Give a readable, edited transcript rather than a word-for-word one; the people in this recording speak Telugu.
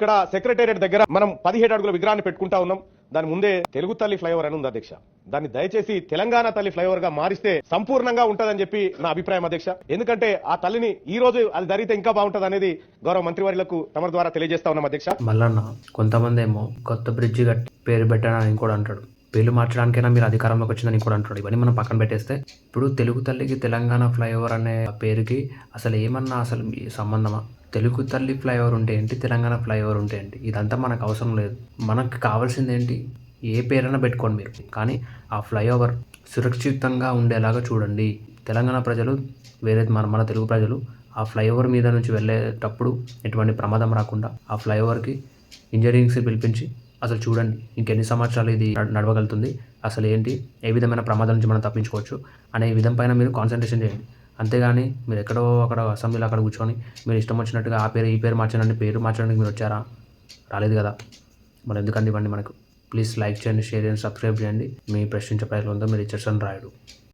ఇక్కడ సెక్రటేరియట్ దగ్గర మనం 17 అడుగుల విగ్రహాన్ని పెట్టుకుంటా ఉన్నాం. దాని ముందే తెలుగు తల్లి ఫ్లైఓవర్ అని ఉంది అధ్యక్ష. దాన్ని దయచేసి తెలంగాణ తల్లి ఫ్లైఓవర్ గా మారిస్తే సంపూర్ణంగా ఉంటదని చెప్పి నా అభిప్రాయం అధ్యక్ష. ఎందుకంటే ఆ తల్లిని ఈ రోజు అది జరిగితే ఇంకా బాగుంటది అనేది గౌరవ మంత్రివర్యులకు తమ ద్వారా తెలియజేస్తా ఉన్నాం అధ్యక్ష. మల్లన్న కొంతమంది ఏమో కొత్త బ్రిడ్జి కట్టి పేరు పెట్టానని కూడా అంటాడు. పేర్లు మార్చడానికైనా మీరు అధికారంలోకి వచ్చిందని కూడా అంటాడు. ఇవన్నీ మనం పక్కన పెట్టేస్తే ఇప్పుడు తెలుగు తల్లికి తెలంగాణ ఫ్లైఓవర్ అనే పేరుకి అసలు ఏమన్నా అసలు సంబంధమా? తెలుగు తల్లి ఫ్లైఓవర్ ఉంటే ఏంటి, తెలంగాణ ఫ్లైఓవర్ ఉంటే ఏంటి, ఇదంతా మనకు అవసరం లేదు. మనకు కావాల్సింది ఏంటి, ఏ పేరైనా పెట్టుకోండి మీరు, కానీ ఆ ఫ్లైఓవర్ సురక్షితంగా ఉండేలాగా చూడండి. తెలంగాణ ప్రజలు వేరే మన తెలుగు ప్రజలు ఆ ఫ్లైఓవర్ మీద నుంచి వెళ్ళేటప్పుడు ఎటువంటి ప్రమాదం రాకుండా ఆ ఫ్లైఓవర్కి ఇంజనీరింగ్స్ పిలిపించి అసలు చూడండి ఇంకెన్ని సంవత్సరాలు ఇది నడవగలుగుతుంది, అసలు ఏంటి, ఏ విధమైన ప్రమాదం నుంచి మనం తప్పించుకోవచ్చు అనే విధం పైన మీరు కాన్సన్ట్రేషన్ చేయండి. అంతేగాని మీరు ఎక్కడో అక్కడ అసెంబ్లీలో అక్కడ కూర్చొని మీరు ఇష్టం వచ్చినట్టుగా ఆ పేరు ఈ పేరు మార్చడానికి పేరు మార్చడానికి మీరు వచ్చారా? రాలేదు కదా. మరి ఎందుకండి ఇవ్వండి మనకు. ప్లీజ్ లైక్ చేయండి, షేర్ చేయండి, సబ్స్క్రైబ్ చేయండి. మీ ప్రశ్నించే ప్రయత్నంతో మీరు ఇచ్చేస్తాను రాయుడు.